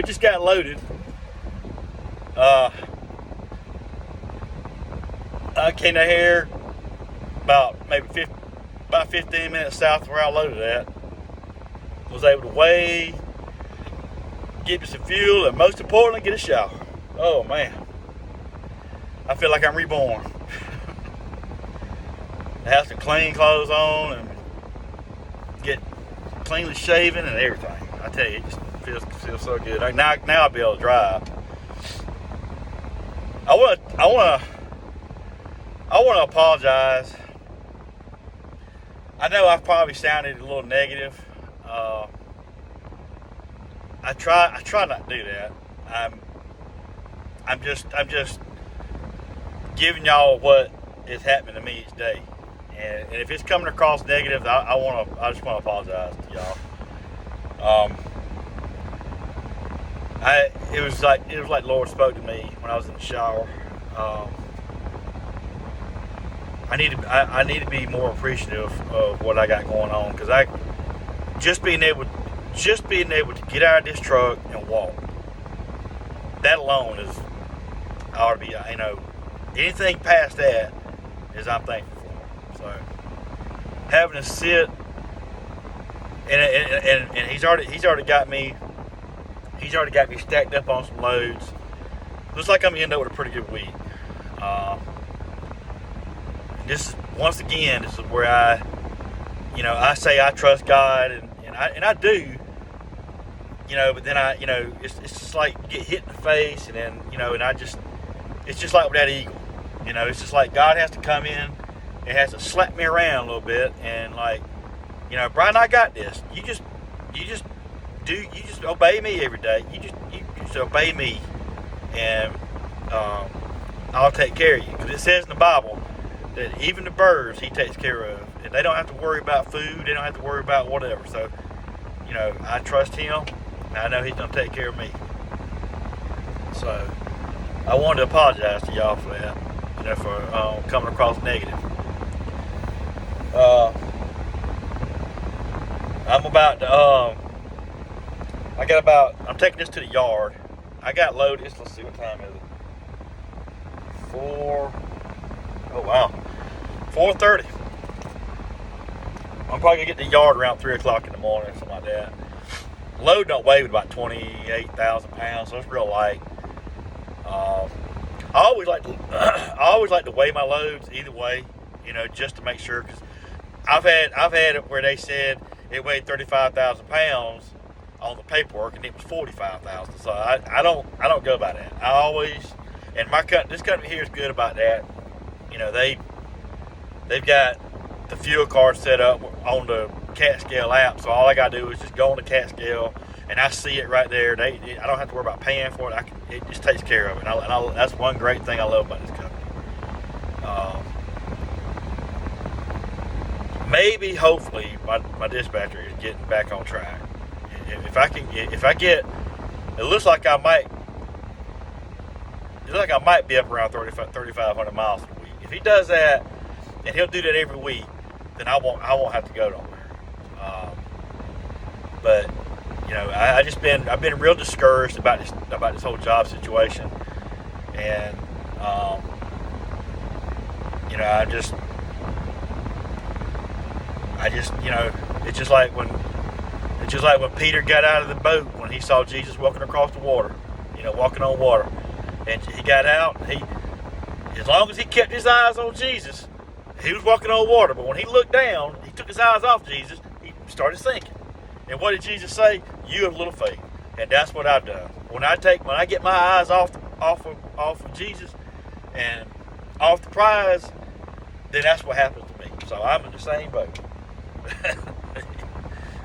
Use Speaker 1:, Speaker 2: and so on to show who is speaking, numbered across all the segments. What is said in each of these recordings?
Speaker 1: just got loaded. I came down here about 15 minutes south of where I loaded at. Was able to weigh, get me some fuel, and most importantly, get a shower. Oh man, I feel like I'm reborn. I have some clean clothes on and get cleanly shaven and everything. I tell you, it just feels so good. Now I'll be able to drive. I want to apologize. I know I've probably sounded a little negative. I try not to do that. I'm just giving y'all what is happening to me each day. And if it's coming across negative, I just want to apologize to y'all. It was like the Lord spoke to me when I was in the shower. I need to be more appreciative of what I got going on, because just being able to get out of this truck and walk, that alone ought to be, anything past that is I'm thankful for. So having to sit and he's already got me stacked up on some loads. Looks like I'm gonna end up with a pretty good week. This is where I say I trust God, and I do, but then it's just like you get hit in the face, and then, it's just like with that eagle, it's just like God has to come in and has to slap me around a little bit, and Brian, I got this. You just obey me every day. You just obey me, and I'll take care of you. Because it says in the Bible that even the birds He takes care of, and they don't have to worry about food. They don't have to worry about whatever. So, I trust Him, and I know He's gonna take care of me. So, I wanted to apologize to y'all for that, for coming across negative. I'm taking this to the yard. I got loaded. Let's see, what time is it? 4:30. I'm probably gonna get to the yard around 3 o'clock in the morning, something like that. Load don't weigh about 28,000 pounds, so it's real light. I always like to weigh my loads either way, just to make sure, because I've had it where they said it weighed 35,000 pounds on the paperwork, and it was 45,000. So I don't go by that. I always, and this company here is good about that. They've got the fuel card set up on the CAT scale app, so all I gotta do is just go on the CAT scale, and I see it right there. I don't have to worry about paying for it. It just takes care of it. And that's one great thing I love about this company. Maybe, hopefully, my dispatcher is getting back on track. It looks like I might be up around 3,500 miles a week. If he does that, and he'll do that every week, then I won't have to go nowhere. But I've been real discouraged about this whole job situation, and it's just like when Peter got out of the boat when he saw Jesus walking across the water, walking on water, and he got out. As long as he kept his eyes on Jesus, he was walking on water. But when he looked down, he took his eyes off Jesus. He started sinking. And what did Jesus say? You have little faith. And that's what I've done. When I get my eyes off of Jesus and off the prize, then that's what happens to me. So I'm in the same boat.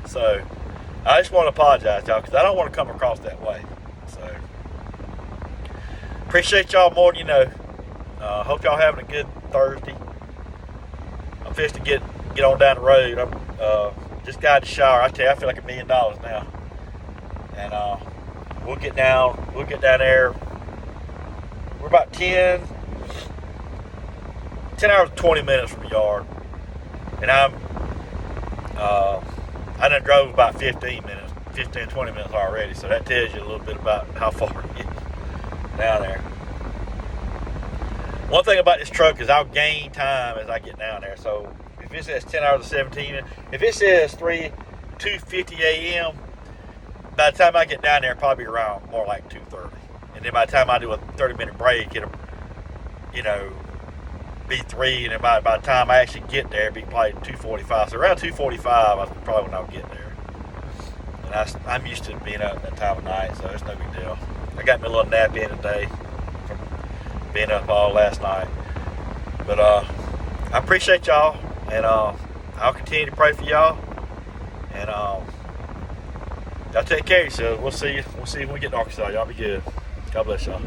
Speaker 1: So I just want to apologize, y'all, because I don't want to come across that way. So appreciate y'all more than you know. Hope y'all having a good Thursday. I'm fixing to get on down the road. I'm just got out of the shower. I tell you, I feel like $1 million now. And we'll get down there. We're about 10 hours and 20 minutes from the yard. And I done drove about 15 minutes. 15, 20 minutes already. So that tells you a little bit about how far it is down there. One thing about this truck is I'll gain time as I get down there. So if it says 10 hours of 17, if it says 2:50 a.m., by the time I get down there, probably around more like 2:30. And then by the time I do a 30-minute break, it'll, be 3. And then by the time I actually get there, it'll be probably 2:45. So around 2:45, I probably when I'll get there. And I'm used to being up that time of night, so it's no big deal. I got me a little nap in today from being up all last night. But I appreciate y'all, and I'll continue to pray for y'all. And y'all take care of yourselves. We'll see you. We'll see you when we get to Arkansas. Y'all be good. God bless y'all.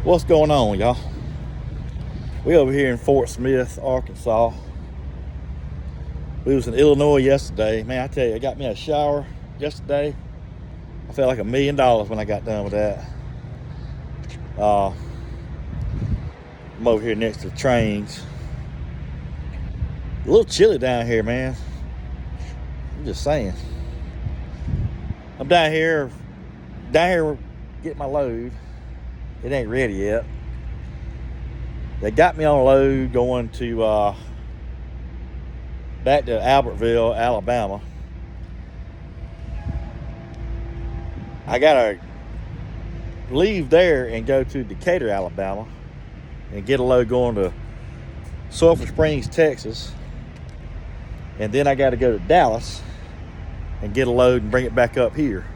Speaker 1: What's going on, y'all? We over here in Fort Smith, Arkansas. We was in Illinois yesterday. Man, I tell you, I got me a shower yesterday. I felt like $1 million when I got done with that. I'm over here next to the trains. A little chilly down here, man. I'm just saying. I'm down here getting my load. It ain't ready yet. They got me on a load going to back to Albertville, Alabama. I gotta leave there and go to Decatur, Alabama, and get a load going to Sulphur Springs, Texas. And then I gotta go to Dallas and get a load and bring it back up here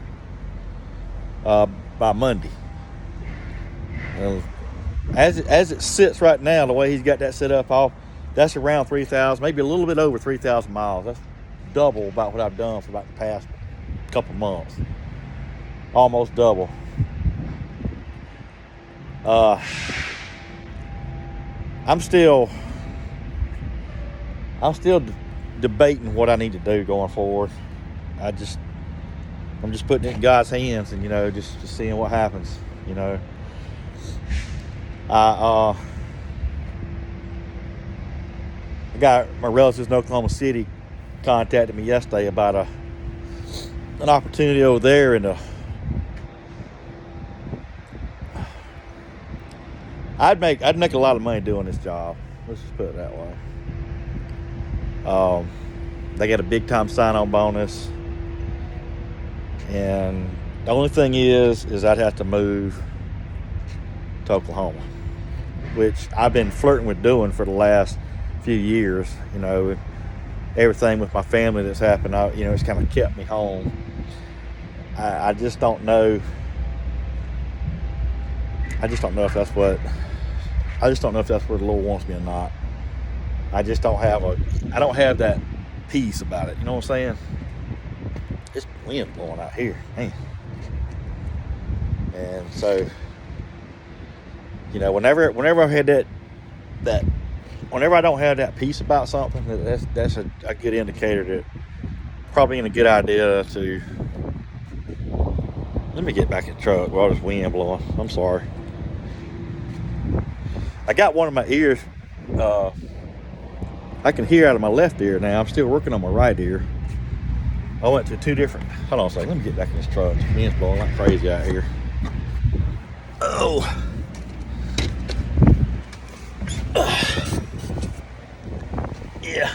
Speaker 1: by Monday. As it sits right now, the way he's got that set up, that's around 3,000, maybe a little bit over 3,000 miles. That's double about what I've done for about the past couple months. Almost double. I'm still debating what I need to do going forward. I'm just putting it in God's hands and, just seeing what happens, I got my relatives in Oklahoma City contacted me yesterday about an opportunity over there, and I'd make a lot of money doing this job. Let's just put it that way. They got a big time sign-on bonus, and the only thing is I'd have to move to Oklahoma, which I've been flirting with doing for the last few years. You know, everything with my family that's happened, it's kind of kept me home. I just don't know. I just don't know if that's where the Lord wants me or not. I don't have that peace about it. You know what I'm saying? It's wind blowing out here, man. And so, whenever I had whenever I don't have that peace about something, that's a good indicator that probably ain't a good idea to. Let me get back in the truck while there's wind blowing. I'm sorry. I got one of my ears. I can hear out of my left ear now. I'm still working on my right ear. I went to two different. Hold on a second. Let me get back in this truck. The wind's blowing like crazy out here. Oh. Yeah.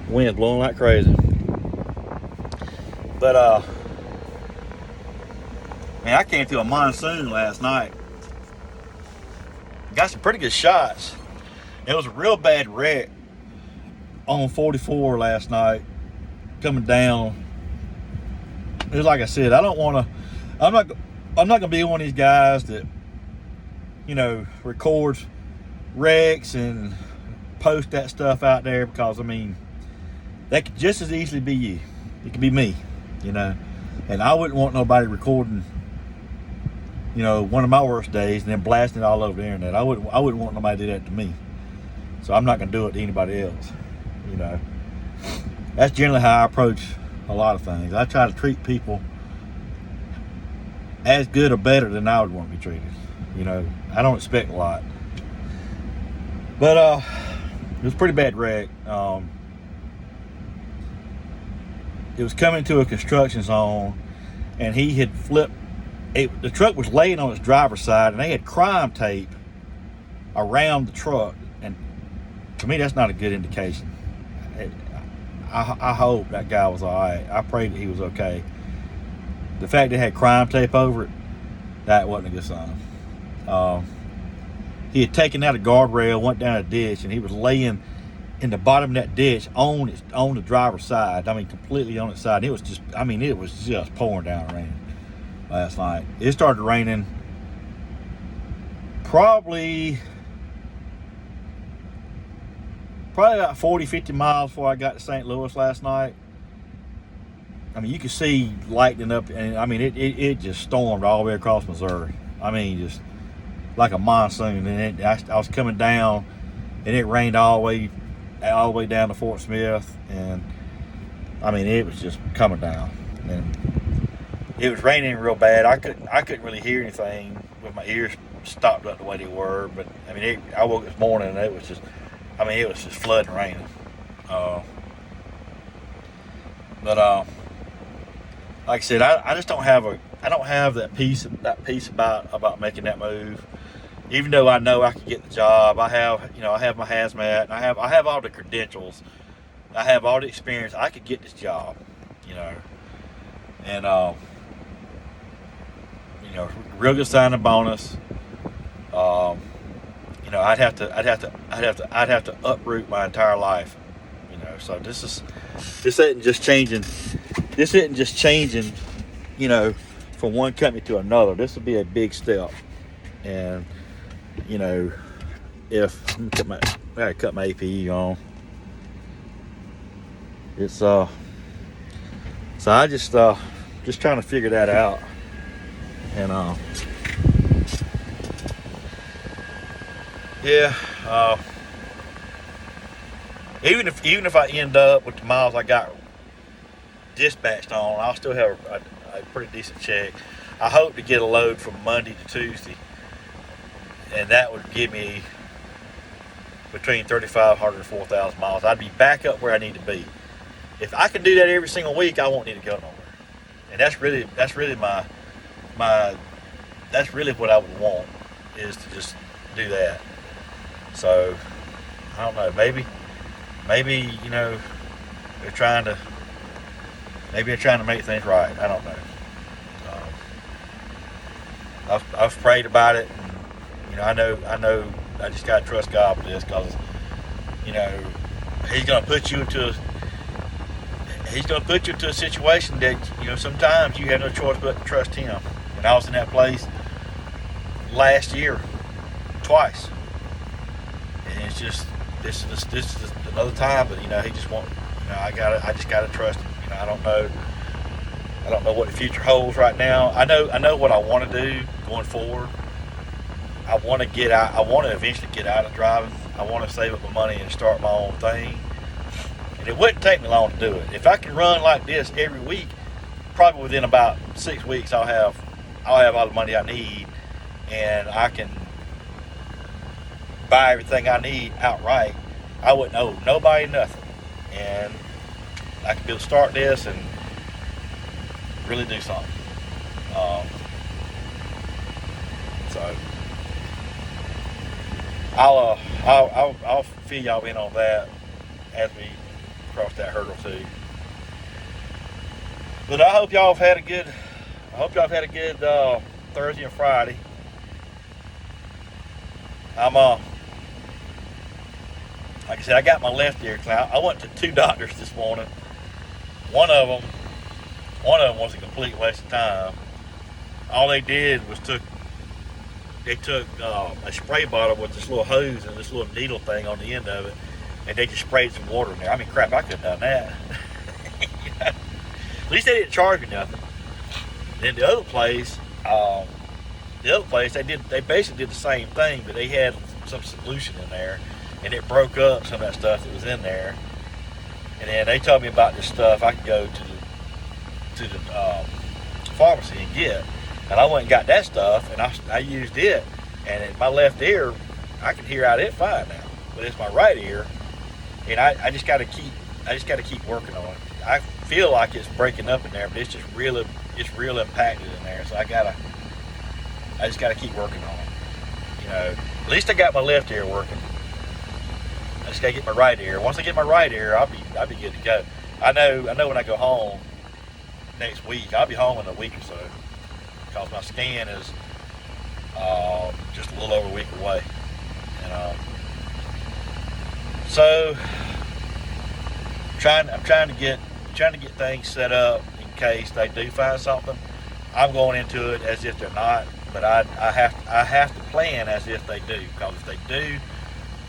Speaker 1: Wind's blowing like crazy. But man, I came through a monsoon last night. Got some pretty good shots. It was a real bad wreck on 44 last night, coming down. It was like I said, I'm not gonna be one of these guys that, records wrecks and post that stuff out there, because that could just as easily be you. It could be me, and I wouldn't want nobody recording, one of my worst days and then blasting it all over the internet. I wouldn't want nobody to do that to me. So I'm not going to do it to anybody else. That's generally how I approach a lot of things. I try to treat people as good or better than I would want to be treated. I don't expect a lot. But it was a pretty bad wreck. It was coming to a construction zone, and he had flipped. The truck was laying on its driver's side, and they had crime tape around the truck. And to me, that's not a good indication. I hope that guy was all right. I prayed that he was okay. The fact they had crime tape over it, that wasn't a good sign. He had taken out a guardrail, went down a ditch, and he was laying in the bottom of that ditch on the driver's side. Completely on its side. And it was just pouring down rain last night. It started raining probably about 40, 50 miles before I got to St. Louis last night. You could see lightning up, and it just stormed all the way across Missouri. Just like a monsoon. And I was coming down, and it rained all the way down to Fort Smith, and it was just coming down, and it was raining real bad. I couldn't really hear anything with my ears stopped up the way they were. But I woke this morning, and it was just flooding raining. But like I said, I just don't have that peace about making that move. Even though I know I could get the job, I have my hazmat, and I have all the credentials, I have all the experience. I could get this job, and real good signing bonus. I'd have to uproot my entire life, So this isn't just changing. This isn't just changing, from one company to another. This would be a big step, and if I gotta cut my APE on. It's so I just trying to figure that out, and even if I end up with the miles I got dispatched on, I'll still have a pretty decent check. I hope to get a load from Monday to Tuesday, and that would give me between 3,500 and 4,000 miles. I'd be back up where I need to be. If I can do that every single week, I won't need to go nowhere. And that's really that's really what I would want, is to just do that. So I don't know, maybe you know, they're trying to make things right. I don't know. I've prayed about it, and you know, I know I just gotta trust God with this, because you know, He's gonna put you into a situation that, you know, sometimes you have no choice but to trust Him. And I was in that place last year twice, and it's just this is another time that, you know, He just wants, you know, I just gotta trust Him. You know, I don't know what the future holds right now. I know what I want to do going forward. I want to eventually get out of driving. I want to save up my money and start my own thing. And it wouldn't take me long to do it. If I can run like this every week, probably within about 6 weeks, I'll have all the money I need, and I can buy everything I need outright. I wouldn't owe nobody nothing, and I could be able to start this and really do something. So I'll fill y'all in on that as we cross that hurdle too. But I hope y'all have had a good Thursday and Friday. I'm like I said, I got my left ear clout. I went to 2 doctors this morning. One of them was a complete waste of time. All they did was took a spray bottle with this little hose and this little needle thing on the end of it, and they just sprayed some water in there. I mean, crap, I could have done that. You know? At least they didn't charge me nothing. Then the other place, they basically did the same thing, but they had some solution in there, and it broke up some of that stuff that was in there. And then they told me about this stuff I could go to the pharmacy and get. And I went and got that stuff, and I used it, and in my left ear, I can hear out of it fine now. But it's my right ear, and I just got to keep working on it. I feel like it's breaking up in there, but it's real impacted in there. So I just gotta keep working on it. You know, at least I got my left ear working. I just gotta get my right ear. Once I get my right ear, I'll be good to go. I know when I go home next week, I'll be home in a week or so, because my scan is just a little over a week away. And so I'm trying to get things set up in case they do find something. I'm going into it as if they're not, but I have to plan as if they do, because if they do,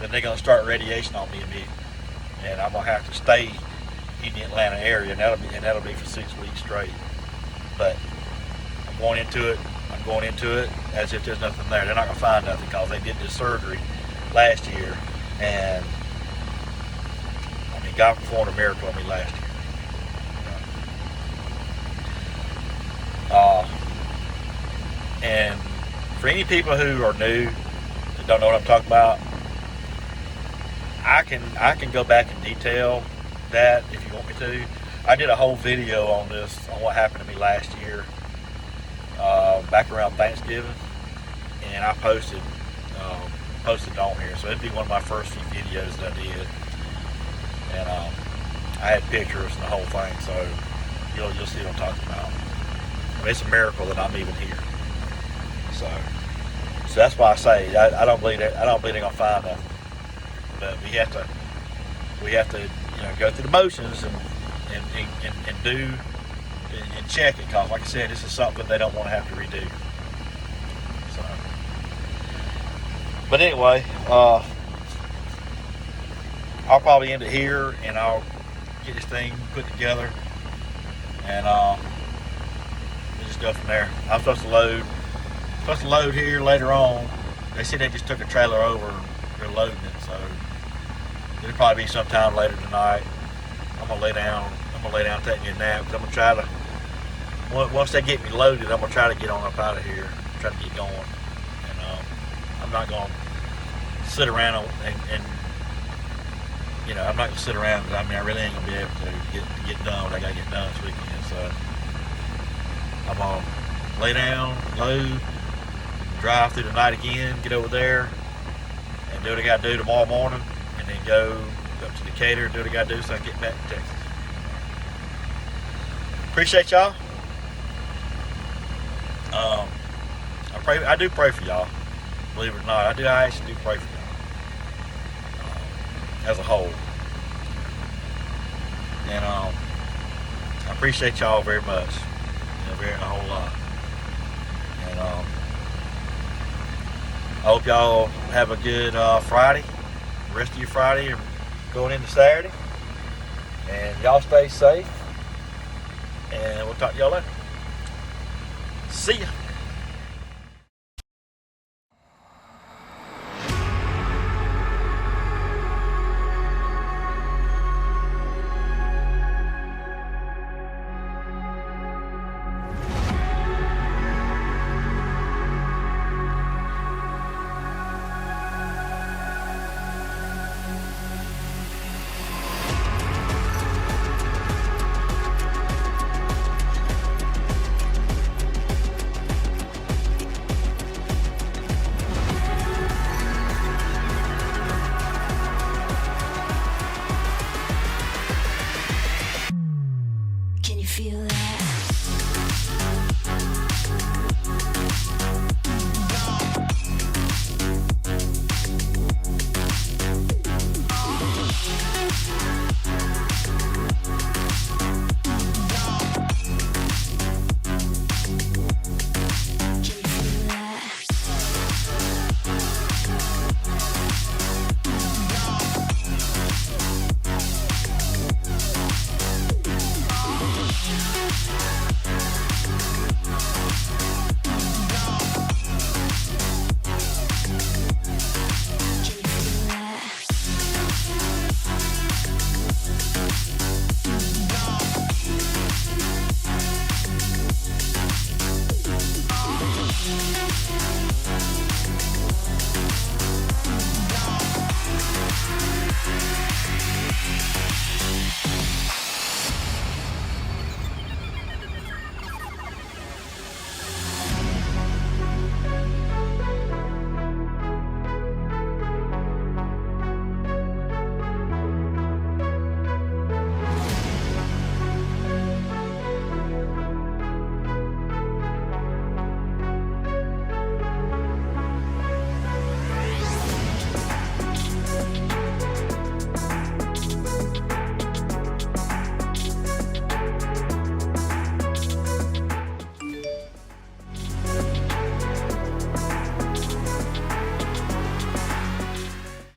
Speaker 1: then they're going to start radiation on me immediately, and I'm going to have to stay in the Atlanta area, and that'll be for 6 weeks straight. But I'm going into it as if there's nothing there. They're not going to find nothing, because they did this surgery last year, and I mean, God performed a miracle on me last year. And for any people who are new, that don't know what I'm talking about, I can go back and detail that if you want me to. I did a whole video on this, on what happened to me last year, back around Thanksgiving, and I posted it on here. So it'd be one of my first few videos that I did, and I had pictures and the whole thing. So you'll see what I'm talking about. I mean, it's a miracle that I'm even here. So that's why I say I don't believe they're gonna find nothing. But we have to go through the motions and do and check it, because like I said, this is something they don't want to have to redo. So, but anyway, I'll probably end it here, and I'll get this thing put together, and we'll just go from there. I'm supposed to load here later on. They said they just took a trailer over and they're loading it, so it'll probably be sometime later tonight. I'm gonna lay down, take me a nap, because I'm gonna try to, once they get me loaded, I'm gonna try to get on up out of here, try to get going. And I'm not gonna sit around and you know, I'm not gonna sit around. I mean, I really ain't gonna be able to get done what I gotta get done this weekend. So I'm gonna lay down, load, drive through the night again, get over there, and do what I gotta do tomorrow morning, and then go up to Decatur and do what I gotta do so I can get back to Texas. Appreciate y'all. I do pray for y'all. Believe it or not, I actually do pray for y'all as a whole. And I appreciate y'all very much. A whole lot. And I hope y'all have a good Friday, the rest of your Friday, or going into Saturday. And y'all stay safe. And we'll talk to y'all later. See ya.